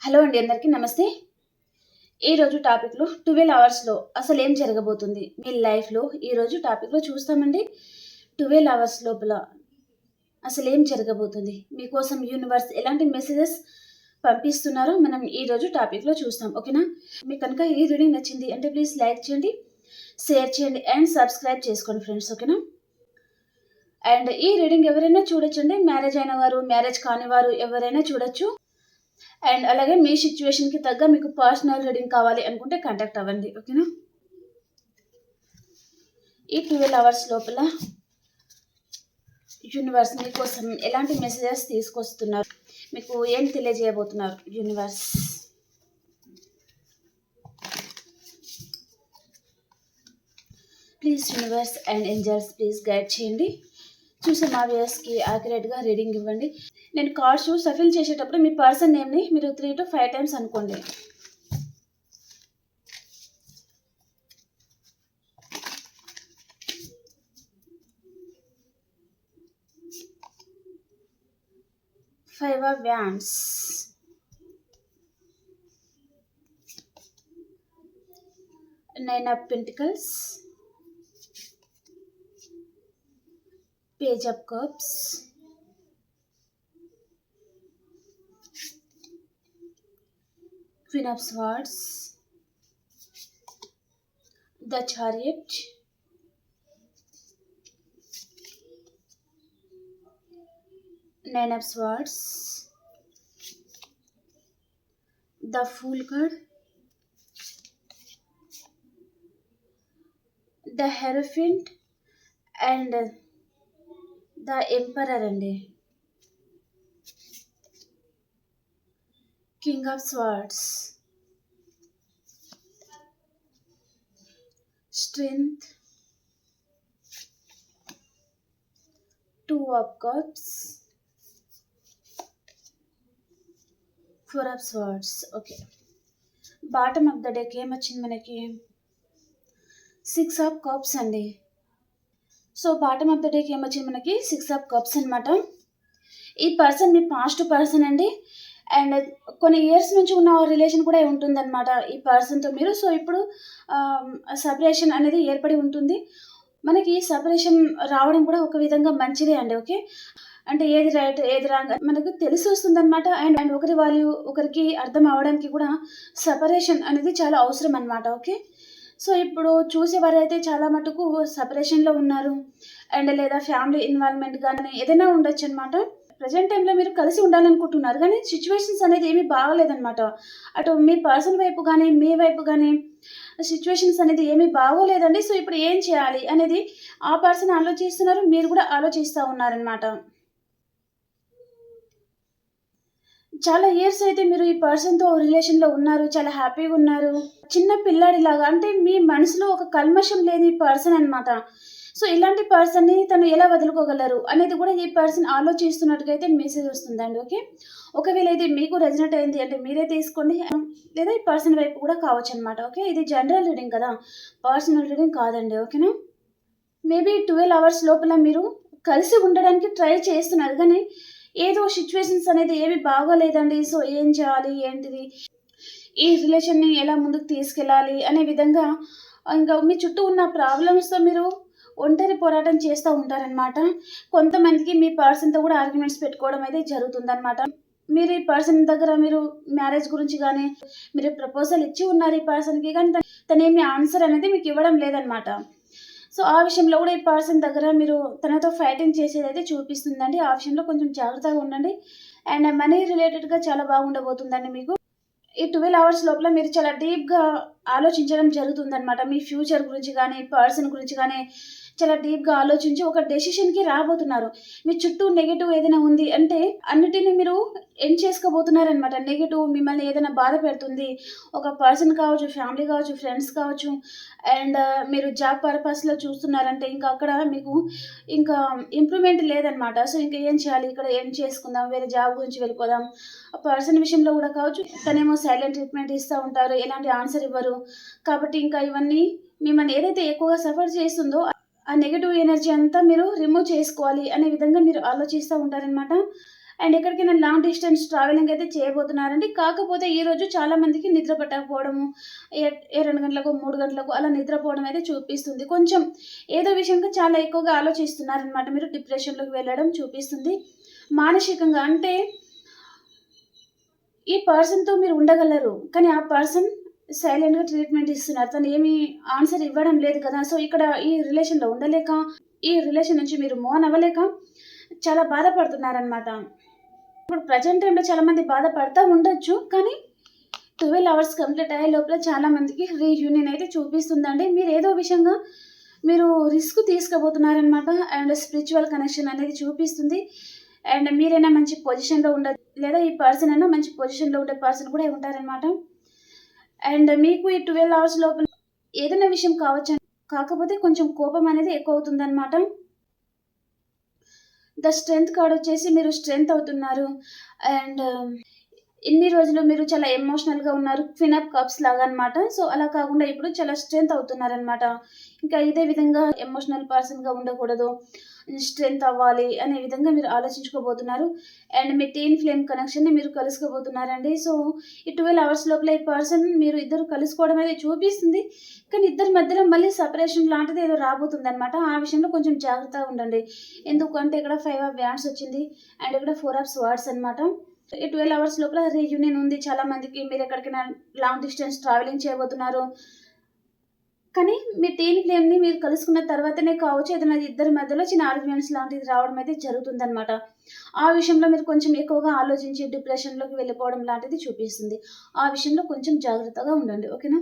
Hello అండి, అందరికీ నమస్తే. ఈరోజు టాపిక్లో 12 అవర్స్లో అసలు ఏం జరగబోతుంది మీ లైఫ్లో ఈరోజు టాపిక్లో చూస్తామండి. 12 అవర్స్ లోపల అసలు ఏం జరగబోతుంది, మీకోసం యూనివర్స్ ఎలాంటి మెసేజెస్ పంపిస్తున్నారో మనం ఈరోజు టాపిక్లో చూస్తాం. ఓకేనా? మీకు కనుక ఈ రీడింగ్ నచ్చింది అంటే ప్లీజ్ లైక్ చేయండి, షేర్ చేయండి అండ్ సబ్స్క్రైబ్ చేసుకోండి ఫ్రెండ్స్. ఓకేనా? అండ్ ఈ రీడింగ్ ఎవరైనా చూడొచ్చండి, మ్యారేజ్ అయిన వారు, మ్యారేజ్ కాని వారు ఎవరైనా చూడొచ్చు. అండ్ అలాగే మీ సిచ్యువేషన్కి తగ్గ మీకు పర్సనల్ రీడింగ్ కావాలి అనుకుంటే కాంటాక్ట్ అవ్వండి. ఓకేనా? ఈ 12 అవర్స్ లోపల యూనివర్స్ మీకోసం ఎలాంటి మెసేజెస్ తీసుకొస్తున్నారు, మీకు ఏం తెలియజేయబోతున్నారు universe? Please universe and angels please guide చేయండి. చూసే మా వ్యూయర్స్కి యాక్యురేట్గా రీడింగ్ ఇవ్వండి. నేను కార్డ్స్ షఫిల్ చేసేటప్పుడు మీ పర్సన్ నేమ్ని మీరు 3 to 5 టైమ్స్ అనుకోండి. Five of Wands, Nine of Pentacles, Page of Cups, Queen of Swords, the Chariot, Nine of Swords, the Fool card, the Hierophant and the Emperor అండి. King of Swords, Strength, Two of Cups, Four of Swords. Okay, bottom of the deck ఏమొచ్చింది మనకి? 6 of Cups అండి. So bottom of the deck ఏమొచ్చింది మనకి? 6 of Cups అనమాట. ఈ person మీ past person అండి. And కొన్ని ఇయర్స్ నుంచి ఉన్న రిలేషన్ కూడా ఉంటుందన్నమాట ఈ పర్సన్తో మీరు. సో ఇప్పుడు సపరేషన్ అనేది ఏర్పడి ఉంటుంది. మనకి సపరేషన్ రావడం కూడా ఒక విధంగా మంచిదే అండి. ఓకే, అంటే ఏది రైట్ ఏది రాంగ్ మనకు తెలిసి వస్తుంది అనమాట. అండ్ ఒకరి వాల్యూ ఒకరికి అర్థం అవడానికి కూడా సపరేషన్ అనేది చాలా అవసరం అనమాట. ఓకే, సో ఇప్పుడు చూసేవారైతే చాలా మటుకు సపరేషన్లో ఉన్నారు అండ్ లేదా ఫ్యామిలీ ఇన్వాల్వ్మెంట్ కానీ ఏదైనా ఉండొచ్చు అనమాట. ప్రజెంట్ టైంలో మీరు కలిసి ఉండాలనుకుంటున్నారు కానీ సిచ్యువేషన్స్ అనేది ఏమీ బాగోలేదన్నమాట. అటు మీ పర్సన్ వైపు కానీ మీ వైపు కానీ సిచ్యువేషన్స్ అనేది ఏమీ బాగోలేదండి. సో ఇప్పుడు ఏం చేయాలి అనేది ఆ పర్సన్ ఆలోచిస్తున్నారు, మీరు కూడా ఆలోచిస్తూ ఉన్నారనమాట. చాలా ఇయర్స్ అయితే మీరు ఈ పర్సన్తో రిలేషన్లో ఉన్నారు, చాలా హ్యాపీగా ఉన్నారు, చిన్న పిల్లాడిలాగా. అంటే మీ మనసులో ఒక కల్మషం లేని పర్సన్ అనమాట. సో ఇలాంటి పర్సన్ని తను ఎలా వదులుకోగలరు అనేది కూడా ఈ పర్సన్ ఆలోచిస్తున్నట్టుగా అయితే మెసేజ్ వస్తుందండి. ఓకే, ఒకవేళ ఇది మీకు రెజనేట్ అయింది అంటే మీరే తీసుకోండి, లేదా ఈ పర్సన్ వైపు కూడా కావచ్చు అనమాట. ఓకే, ఇది జనరల్ రీడింగ్ కదా, పర్సనల్ రీడింగ్ కాదండి. ఓకేనా? మేబీ 12 అవర్స్ లోపల మీరు కలిసి ఉండడానికి ట్రై చేస్తున్నారు కానీ ఏదో సిచ్యువేషన్స్ అనేది ఏమి బాగోలేదండి. సో ఏం చేయాలి ఏంటిది, ఈ రిలేషన్ని ఎలా ముందుకు తీసుకెళ్ళాలి అనే విధంగా ఇంకా మీ చుట్టూ ఉన్న ప్రాబ్లమ్స్తో మీరు ఒంటరి పోరాటం చేస్తూ ఉంటారనమాట. కొంతమందికి మీ పర్సన్తో కూడా ఆర్గ్యుమెంట్స్ పెట్టుకోవడం అయితే జరుగుతుందన్నమాట. మీరు ఈ పర్సన్ దగ్గర మీరు మ్యారేజ్ గురించి కానీ మీరు ప్రపోజల్ ఇచ్చి ఉన్నారు ఈ పర్సన్కి, కానీ తనేమి ఆన్సర్ అనేది మీకు ఇవ్వడం లేదనమాట. సో ఆ విషయంలో కూడా ఈ పర్సన్ దగ్గర మీరు తనతో ఫైటింగ్ చేసేది అయితే చూపిస్తుందండి. ఆ విషయంలో కొంచెం జాగ్రత్తగా ఉండండి. అండ్ మనీ రిలేటెడ్గా చాలా బాగుండబోతుందండి మీకు. ఈ 12 అవర్స్ లోపల మీరు చాలా డీప్గా ఆలోచించడం జరుగుతుందన్నమాట. మీ ఫ్యూచర్ గురించి కానీ పర్సన్ గురించి కానీ చాలా డీప్గా ఆలోచించి ఒక డెసిషన్కి రాబోతున్నారు. మీ చుట్టూ నెగిటివ్ ఏదైనా ఉంది అంటే అన్నిటిని మీరు ఎండ్ చేసుకోబోతున్నారనమాట. నెగిటివ్ మిమ్మల్ని ఏదైనా బాధ పెడుతుంది, ఒక పర్సన్ కావచ్చు, ఫ్యామిలీ కావచ్చు, ఫ్రెండ్స్ కావచ్చు, అండ్ మీరు జాబ్ పర్పస్లో చూస్తున్నారంటే ఇంకా అక్కడ మీకు ఇంకా ఇంప్రూవ్మెంట్ లేదనమాట. సో ఇంకా ఏం చేయాలి, ఇక్కడ ఏం చేసుకుందాం, వేరే జాబ్ గురించి వెళ్ళిపోదాం. ఆ పర్సన్ విషయంలో కూడా కావచ్చు, తనేమో సైలెంట్ ట్రీట్మెంట్ ఇస్తూ ఉంటారు, ఎలాంటి ఆన్సర్ ఇవ్వరు. కాబట్టి ఇంకా ఇవన్నీ మిమ్మల్ని ఏదైతే ఎక్కువగా సఫర్ చేస్తుందో ఆ నెగటివ్ ఎనర్జీ అంతా మీరు రిమూవ్ చేసుకోవాలి అనే విధంగా మీరు ఆలోచిస్తూ ఉంటారనమాట. అండ్ ఎక్కడికైనా లాంగ్ డిస్టెన్స్ ట్రావెలింగ్ అయితే చేయబోతున్నారండి. కాకపోతే ఈరోజు చాలామందికి నిద్ర పట్టకపోవడము, ఏ 2 గంటలకు, 3 గంటలకు అలా నిద్రపోవడం అయితే చూపిస్తుంది. కొంచెం ఏదో విషయంగా చాలా ఎక్కువగా ఆలోచిస్తున్నారనమాట. మీరు డిప్రెషన్‌లోకి వెళ్ళడం చూపిస్తుంది. మానసికంగా అంటే ఈ పర్సన్‌తో మీరు ఉండగలరు. కానీ ఆ పర్సన్ సైలెంట్‌గా ట్రీట్‌మెంట్ ఇస్తున్నారు. తను ఏమి ఆన్సర్ ఇవ్వడం లేదు కదా! సో, ఇక్కడ ఈ రిలేషన్‌లో ఉండలేక, ఈ రిలేషన్ నుంచి మీరు మూవ్ ఆన్ అవ్వలేక చాలా బాధపడుతున్నారనమాట. ఇప్పుడు ప్రెజెంట్ టైమ్‌లో చాలామంది బాధపడతా ఉండొచ్చు. కానీ 12 అవర్స్ కంప్లీట్ అయ్యే లోపల చాలామందికి రీయూనియన్ అయితే చూపిస్తుందండి. మీరేదో విషయంగా మీరు రిస్క్ తీసుకోబోతున్నారనమాట. అండ్ స్పిరిచువల్ కనెక్షన్ అనేది చూపిస్తుంది. అండ్ మీరైనా మంచి పొజిషన్‌లో లేదా ఈ పర్సన్ అయినా మంచి పొజిషన్‌లో ఉండే పర్సన్ కూడా ఉంటారనమాట. అండ్ మీకు ఈ 12 అవర్స్ లోపల ఏదైనా విషయం కావచ్చండి. కాకపోతే కొంచెం కోపం అనేది ఎక్కువవుతుందనమాట. ద స్ట్రెంగ్త్ కార్డ్ వచ్చేసి మీరు స్ట్రెంగ్త్ అవుతున్నారు. అండ్ ఇన్ని రోజులు మీరు చాలా ఎమోషనల్‌గా ఉన్నారు. క్వీన్ ఆఫ్ కప్స్ లాగా అనమాట. సో, అలా కాకుండా ఇప్పుడు చాలా స్ట్రెంగ్త్ అవుతున్నారనమాట. ఇంకా ఇదే విధంగా ఎమోషనల్ పర్సన్‌గా ఉండకూడదు. స్ట్రెంగ్త్ అవ్వాలి అనే విధంగా మీరు ఆలోచించుకోబోతున్నారు. అండ్ మీ టీన్ ఫ్లేమ్ కనెక్షన్‌ని మీరు కలుసుకోబోతున్నారండి. సో, ఈ 12 అవర్స్ లోపల ఈ పర్సన్ మీరు ఇద్దరు కలుసుకోవడం అనేది చూపిస్తుంది. కానీ ఇద్దరి మధ్యలో మళ్ళీ సెపరేషన్ లాంటిది ఏదో రాబోతుందనమాట. ఆ విషయంలో కొంచెం జాగ్రత్తగా ఉండండి. ఎందుకంటే ఇక్కడ 5 ఆఫ్ వ్యాండ్స్ వచ్చింది. అండ్ ఇక్కడ 4 ఆఫ్ స్వార్డ్స్ అనమాట. ఈ 12 అవర్స్ లోపల రీయూనియన్ ఉంది చాలా మందికి. మీరు ఎక్కడికైనా లాంగ్ డిస్టెన్స్ ట్రావెలింగ్ చేయబోతున్నారు. కానీ మీ టీన్ ఫ్లేమ్‌ని మీరు కలుసుకున్న తర్వాతనే కావచ్చు ఏదైనా ఇద్దరి మధ్యలో చిన్న ఆర్గ్యుమెంట్స్ లాంటిది రావడం అయితే జరుగుతుందనమాట. ఆ విషయంలో మీరు కొంచెం ఎక్కువగా ఆలోచించి డిప్రెషన్‌లోకి వెళ్ళిపోవడం లాంటిది చూపిస్తుంది. ఆ విషయంలో కొంచెం జాగ్రత్తగా ఉండండి. ఓకేనా?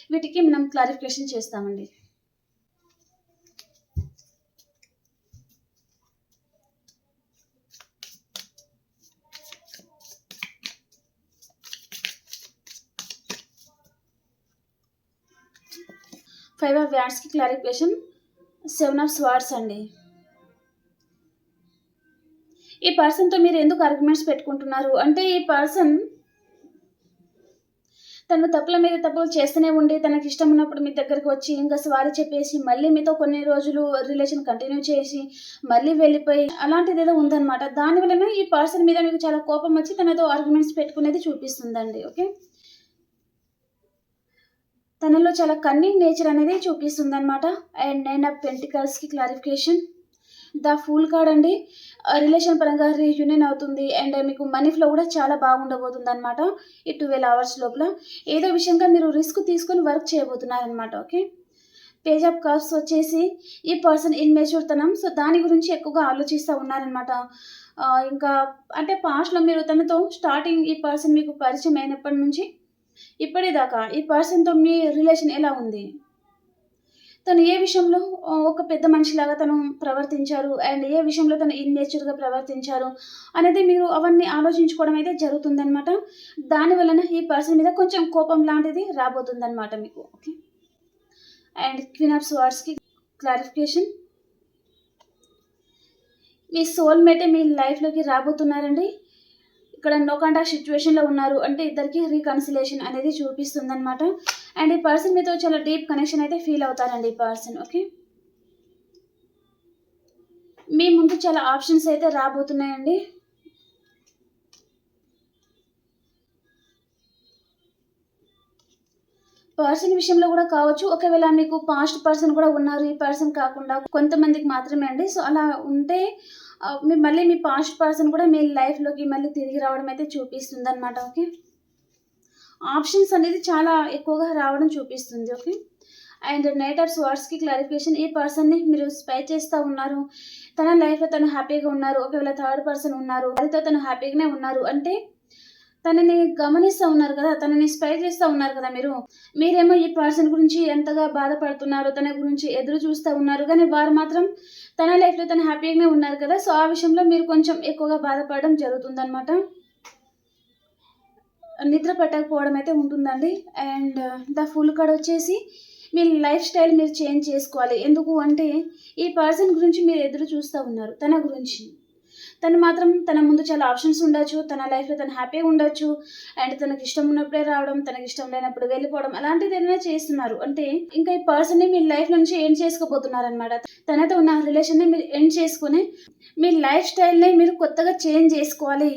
వీటికి మనం క్లారిఫికేషన్ చేస్తామండి. ఫైవ్ ఆఫ్ వ్యాండ్స్‌కి క్లారిఫికేషన్ 7 ఆఫ్ స్వార్డ్స్ అండి. ఈ పర్సన్‌తో మీరు ఎందుకు ఆర్గ్యుమెంట్స్ పెట్టుకుంటున్నారు అంటే ఈ పర్సన్ తను తప్పుల మీద తప్పులు చేస్తూనే ఉండి తనకిష్టం ఉన్నప్పుడు మీ దగ్గరికి వచ్చి ఇంకా సారీ చెప్పేసి మళ్ళీ మీతో కొన్ని రోజులు రిలేషన్ కంటిన్యూ చేసి మళ్ళీ వెళ్ళిపోయి అలాంటిదేదో ఉందనమాట. దానివలన ఈ పర్సన్ మీద మీకు చాలా కోపం వచ్చి తనతో ఆర్గ్యుమెంట్స్ పెట్టుకునేది చూపిస్తుందండి. ఓకే. తనలో చాలా కన్నింగ్ నేచర్ అనేది చూపిస్తుందనమాట. అండ్ 9 ఆఫ్ పెంటికల్స్‌కి క్లారిఫికేషన్ ద ఫూల్ కార్డ్ అండి. రిలేషన్ పరంగా రీయూనియన్ అవుతుంది. అండ్ మీకు మనీ ఫ్లో కూడా చాలా బాగుండబోతుందనమాట. ఈ 12 అవర్స్ లోపల. ఏదో విషయంగా మీరు రిస్క్ తీసుకొని వర్క్ చేయబోతున్నారనమాట. ఓకే. పేజ్ ఆఫ్ కప్స్ వచ్చేసి ఈ పర్సన్ ఇమ్మెచ్యూర్‌తనం. సో, దాని గురించి ఎక్కువగా ఆలోచిస్తా ఉన్నారనమాట. ఇంకా అంటే పాస్ట్‌లో మీరు తనతో స్టార్టింగ్ ఈ పర్సన్ మీకు పరిచయం అయినప్పటి నుంచి ఇప్పటిదాకా ఈ పర్సన్‌తో మీ రిలేషన్ ఎలా ఉంది? తను ఏ విషయంలో ఒక పెద్ద మనిషిలాగా తను ప్రవర్తించారు. అండ్ ఏ విషయంలో తను ఇన్‌నేచర్‌గా ప్రవర్తించారు అనేది మీరు అవన్నీ ఆలోచించుకోవడం అయితే జరుగుతుందనమాట. దాని వలన ఈ పర్సన్ మీద కొంచెం కోపం లాంటిది రాబోతుందనమాట మీకు. ఓకే. అండ్ క్వీన్ ఆఫ్ స్వార్డ్స్‌కి క్లారిఫికేషన్ మీ సోల్‌మేటే మీ లైఫ్‌లోకి రాబోతున్నారండి. ఇక్కడ నో కాంటాక్ట్ సిట్యుయేషన్‌లో ఉన్నారు. అంటే ఇద్దరికి రీకన్సిలేషన్ అనేది చూపిస్తుందనమాట. అండ్ ఈ పర్సన్ మీతో చాలా డీప్ కనెక్షన్ అయితే ఫీల్ అవుతారండి ఈ పర్సన్. ఓకే. మీ ముందు చాలా ఆప్షన్స్ అయితే రాబోతున్నాయండి. పర్సన్ విషయంలో కూడా కావచ్చు. ఒకవేళ మీకు పాస్ట్ పర్సన్ కూడా ఉన్నారు. ఈ పర్సన్ కాకుండా కొంతమందికి మాత్రమే అండి. సో, అలా ఉంటే మళ్ళీ మీ పాస్ట్ పర్సన్ కూడా మీ లైఫ్‌లోకి మళ్ళీ తిరిగి రావడం అయితే చూపిస్తుందనమాట. ఓకే. ఆప్షన్స్ అనేది చాలా ఎక్కువగా రావడం చూపిస్తుంది. ఓకే. అండ్ నైట్ ఆఫ్ స్వార్డ్స్‌కి క్లారిఫికేషన్ ఈ పర్సన్‌ని మీరు స్పై చేస్తా ఉన్నారు. తన లైఫ్‌లో తను హ్యాపీగా ఉన్నారు. ఒకవేళ థర్డ్ పర్సన్ ఉన్నారు. వారితో తను హ్యాపీగానే ఉన్నారు. అంటే తనని గమనిస్తా ఉన్నారు కదా! తనని స్పై చేస్తా ఉన్నారు కదా మీరు. మీరేమో ఈ పర్సన్ గురించి ఎంతగా బాధపడుతున్నారు, తన గురించి ఎదురు చూస్తా ఉన్నారు. కానీ వారు మాత్రం తన లైఫ్‌లో తను హ్యాపీగానే ఉన్నారు కదా! సో, ఆ విషయంలో మీరు కొంచెం ఎక్కువగా బాధపడడం జరుగుతుందనమాట. నిద్ర పట్టకపోవడం అయితే ఉంటుందండి. అండ్ ద ఫుల్ కార్డ్ వచ్చేసి మీ లైఫ్ స్టైల్ మీరు చేంజ్ చేసుకోవాలి. ఎందుకు అంటే ఈ పర్సన్ గురించి మీరు ఎదురు చూస్తా ఉన్నారు. తన గురించి. తను మాత్రం తన ముందు చాలా ఆప్షన్స్ ఉండొచ్చు, తన లైఫ్లో తను హ్యాపీగా ఉండొచ్చు, అండ్ తనకి ఇష్టం ఉన్నప్పుడే రావడం, తనకి ఇష్టం లేనప్పుడు వెళ్ళిపోవడం, అలాంటిది ఏదైనా చేస్తున్నారు అంటే ఇంకా ఈ పర్సన్ని మీ లైఫ్ నుంచి ఎండ్ చేసుకోబోతున్నారనమాట. తనతో ఉన్న రిలేషన్ని మీరు ఎండ్ చేసుకుని మీ లైఫ్ స్టైల్ని మీరు కొత్తగా చేంజ్ చేసుకోవాలి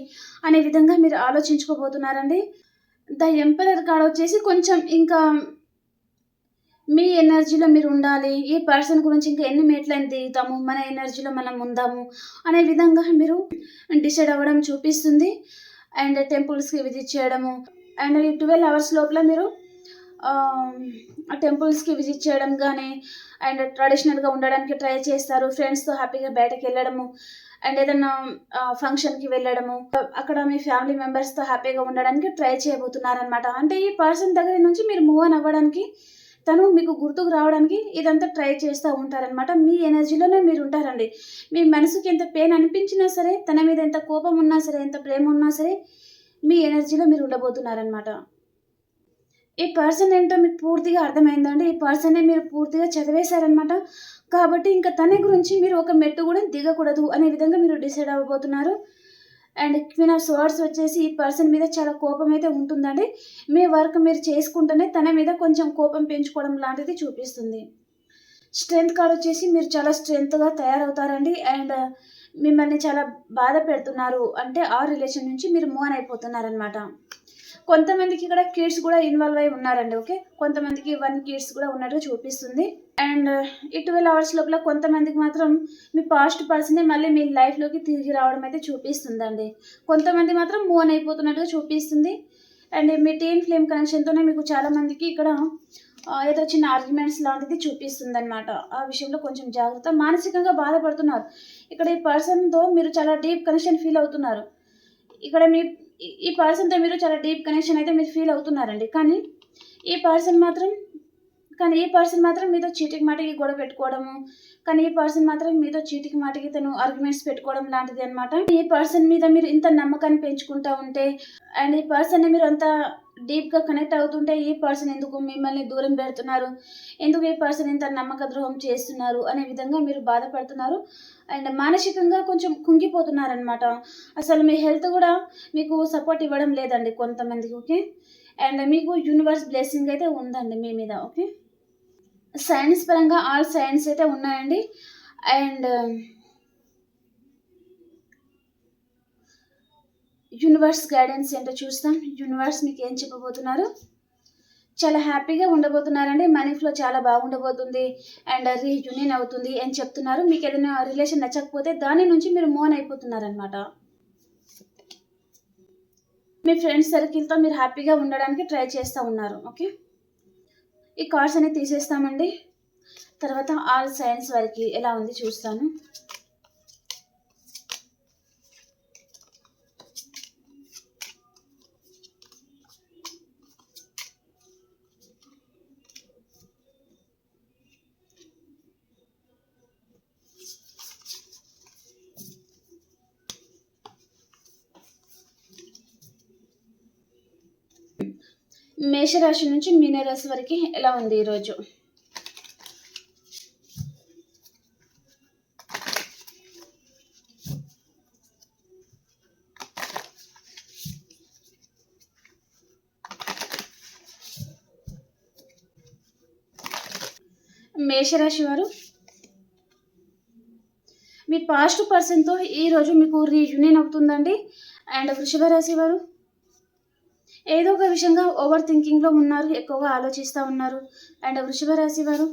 అనే విధంగా మీరు ఆలోచించుకోబోతున్నారండి. ద ఎంపరర్ కార్డ్ వచ్చేసి కొంచెం ఇంకా మీ ఎనర్జీలో మీరు ఉండాలి, ఈ పర్సన్ గురించి ఇంకా ఎన్ని మెట్లని దిగుతాము, మన ఎనర్జీలో మనం ఉందాము అనే విధంగా మీరు డిసైడ్ అవ్వడం చూపిస్తుంది. అండ్ టెంపుల్స్కి విజిట్ చేయడము, అండ్ ఈ 12 అవర్స్ లోపల మీరు టెంపుల్స్కి విజిట్ చేయడం కానీ, అండ్ ట్రెడిషనల్గా ఉండడానికి ట్రై చేస్తారు. ఫ్రెండ్స్తో హ్యాపీగా బయటకు వెళ్ళడము, అండ్ ఏదైనా ఫంక్షన్కి వెళ్ళడము, అక్కడ మీ ఫ్యామిలీ మెంబర్స్తో హ్యాపీగా ఉండడానికి ట్రై చేయబోతున్నారనమాట. అంటే ఈ పర్సన్ దగ్గర నుంచి మీరు మూవ్ ఆన్ అవ్వడానికి, తను మీకు గుర్తుకు రావడానికి ఇదంతా ట్రై చేస్తూ ఉంటారనమాట. మీ ఎనర్జీలోనే మీరు ఉంటారండి. మీ మనసుకి ఎంత పెయిన్ అనిపించినా సరే, తన మీద ఎంత కోపం ఉన్నా సరే, ఎంత ప్రేమ ఉన్నా సరే, మీ ఎనర్జీలో మీరు ఉండబోతున్నారనమాట. ఈ పర్సన్ ఏంటో మీకు పూర్తిగా అర్థమైందండి. ఈ పర్సన్ని మీరు పూర్తిగా చదివేశారనమాట. కాబట్టి ఇంకా తన గురించి మీరు ఒక మెట్టు కూడా దిగకూడదు అనే విధంగా మీరు డిసైడ్ అవ్వబోతున్నారు. అండ్ క్వీన్ ఆఫ్ స్వర్డ్స్ వచ్చేసి ఈ పర్సన్ మీద చాలా కోపం అయితే ఉంటుందండి. మీ వర్క్ మీరు చేసుకుంటూనే తన మీద కొంచెం కోపం పెంచుకోవడం లాంటిది చూపిస్తుంది. స్ట్రెంగ్త్ కార్డ్ వచ్చేసి మీరు చాలా స్ట్రెంగ్త్గా తయారవుతారండి. అండ్ మిమ్మల్ని చాలా బాధ పెడుతున్నారు అంటే ఆ రిలేషన్ నుంచి మీరు మూవ్ ఆన్ అయిపోతున్నారనమాట. కొంతమందికి ఇక్కడ కిడ్స్ కూడా ఇన్వాల్వ్ అయి ఉన్నారండి. ఓకే, కొంతమందికి 1 కిడ్స్ కూడా ఉన్నట్టుగా చూపిస్తుంది. అండ్ ఈ 12 అవర్స్ లోపల కొంతమందికి మాత్రం మీ పాస్ట్ పర్సనే మళ్ళీ మీ లైఫ్లోకి తిరిగి రావడం అయితే చూపిస్తుందండి. కొంతమంది మాత్రం మూవ్ ఆన్ అయిపోతున్నట్టుగా చూపిస్తుంది. అండ్ మీ టీన్ ఫ్లేమ్ కనెక్షన్తోనే మీకు చాలామందికి ఇక్కడ ఏదో చిన్న ఆర్గ్యుమెంట్స్ లాంటిది చూపిస్తుంది అనమాట. ఆ విషయంలో కొంచెం జాగ్రత్త. మానసికంగా బాధపడుతున్నారు. ఇక్కడ ఈ పర్సన్తో మీరు చాలా డీప్ కనెక్షన్ ఫీల్ అవుతున్నారు. ఇక్కడ ఈ పర్సన్తో మీరు చాలా డీప్ కనెక్షన్ అయితే మీరు ఫీల్ అవుతున్నారండి. కానీ ఈ పర్సన్ మాత్రం మీతో చీటికి మాటికి గొడవ పెట్టుకోవడము, కానీ ఈ పర్సన్ మాత్రం మీతో చీటికి మాటికి తను ఆర్గ్యుమెంట్స్ పెట్టుకోవడం లాంటిది అనమాట. ఈ పర్సన్ మీద మీరు ఇంత నమ్మకాన్ని పెంచుకుంటూ ఉంటే, అండ్ ఈ పర్సన్ని మీరు అంత డీప్గా కనెక్ట్ అవుతుంటే, ఈ పర్సన్ ఎందుకు మిమ్మల్ని దూరం పెడుతున్నారు, ఎందుకు ఈ పర్సన్ ఇంత నమ్మక ద్రోహం చేస్తున్నారు అనే విధంగా మీరు బాధపడుతున్నారు. అండ్ మానసికంగా కొంచెం కుంగిపోతున్నారనమాట. అసలు మీ హెల్త్ కూడా మీకు సపోర్ట్ ఇవ్వడం లేదండి కొంతమందికి. ఓకే, అండ్ మీకు యూనివర్స్ బ్లెస్సింగ్ అయితే ఉందండి మీ మీద. ఓకే, సైన్స్ పరంగా ఆల్ సైన్స్ అయితే ఉన్నాయండి. అండ్ యూనివర్స్ గైడెన్స్ ఏంటో చూస్తాం. యూనివర్స్ మీకు ఏం చెప్పబోతున్నారు? చాలా హ్యాపీగా ఉండబోతున్నారండి. మనీ ఫ్లో చాలా బాగుండబోతుంది. అండ్ రీయూనియన్ అవుతుంది అని చెప్తున్నారు. మీకు ఏదైనా రిలేషన్ నచ్చకపోతే దాని నుంచి మీరు మూవ్ ఆన్ అయిపోతున్నారనమాట. మీ ఫ్రెండ్స్ సర్కిల్తో మీరు హ్యాపీగా ఉండడానికి ట్రై చేస్తూ ఉన్నారు. ఓకే, ఈ కార్డ్స్ అనేది తీసేస్తామండి. తర్వాత ఆల్ సైన్స్ వారికి ఎలా ఉంది చూస్తాను. మేషరాశి నుంచి మీనరాశి వరకు ఎలా ఉంది ఈరోజు? మేషరాశి వారు, మీ పాస్ట్ పర్సన్తో ఈరోజు మీకు రీయూనియన్ అవుతుందండి. అండ్ వృషభ రాశి వారు, ఏదో ఒక విషయంగా ఓవర్ థింకింగ్లో ఉన్నారు, ఎక్కువగా ఆలోచిస్తూ ఉన్నారు. అండ్ వృషభ రాశి వారు,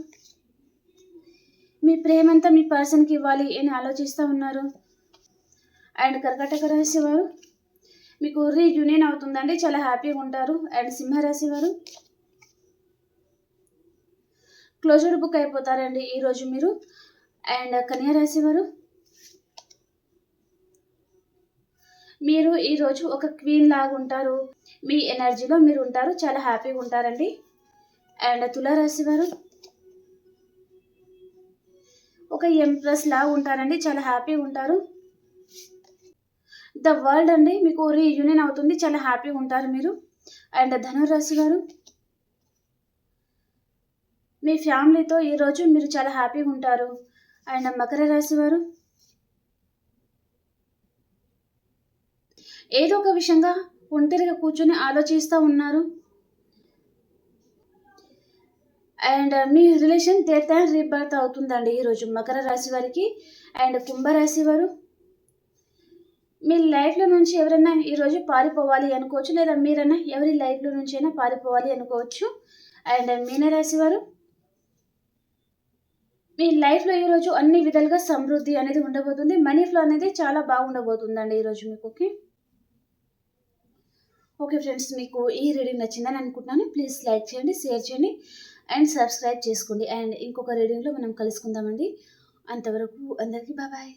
మీ ప్రేమంతా మీ పర్సన్కి ఇవ్వాలి అని ఆలోచిస్తూ ఉన్నారు. అండ్ కర్కాటక రాశి వారు, మీకు రీయూనియన్ అవుతుందండి, చాలా హ్యాపీగా ఉంటారు. అండ్ సింహరాశి వారు, క్లోజర్ బుక్ అయిపోతారండి ఈరోజు మీరు. అండ్ కన్యా రాశి వారు, మీరు ఈరోజు ఒక క్వీన్ లాగా ఉంటారు, మీ ఎనర్జీలో మీరు ఉంటారు, చాలా హ్యాపీగా ఉంటారండి. అండ్ తులారాశి వారు, ఒక ఎంప్రెస్ లాగా ఉంటారండి, చాలా హ్యాపీగా ఉంటారు. ద వరల్డ్ అండి, మీకు రీయూనియన్ అవుతుంది, చాలా హ్యాపీగా ఉంటారు మీరు. అండ్ ధనురాశి వారు, మీ ఫ్యామిలీతో ఈరోజు మీరు చాలా హ్యాపీగా ఉంటారు. అండ్ మకర రాశి వారు, ఏదో ఒక విషయంగా ఒంటరిగా కూర్చొని ఆలోచిస్తూ ఉన్నారు. And me relation death and rebirth అవుతుందండి ఈరోజు మకర రాశి వారికి. అండ్ కుంభరాశి వారు, మీ లైఫ్లో నుంచి ఎవరైనా ఈరోజు పారిపోవాలి అనుకోవచ్చు, లేదా మీరైనా ఎవరి లైఫ్లో నుంచి అయినా పారిపోవాలి అనుకోవచ్చు. అండ్ మీనరాశి వారు, మీ లైఫ్లో ఈరోజు అన్ని విధాలుగా సమృద్ధి అనేది ఉండబోతుంది. మనీ ఫ్లో అనేది చాలా బాగుండబోతుందండి ఈరోజు మీకు. ఓకే ఓకే ఫ్రెండ్స్, మీకు ఈ రీడింగ్ నచ్చిందని అనుకుంటున్నాను. ప్లీజ్ లైక్ చేయండి, షేర్ చేయండి అండ్ సబ్స్క్రైబ్ చేసుకోండి. అండ్ ఇంకొక రీడింగ్లో మనం కలుసుకుందామండి. అంతవరకు అందరికీ బాయ్.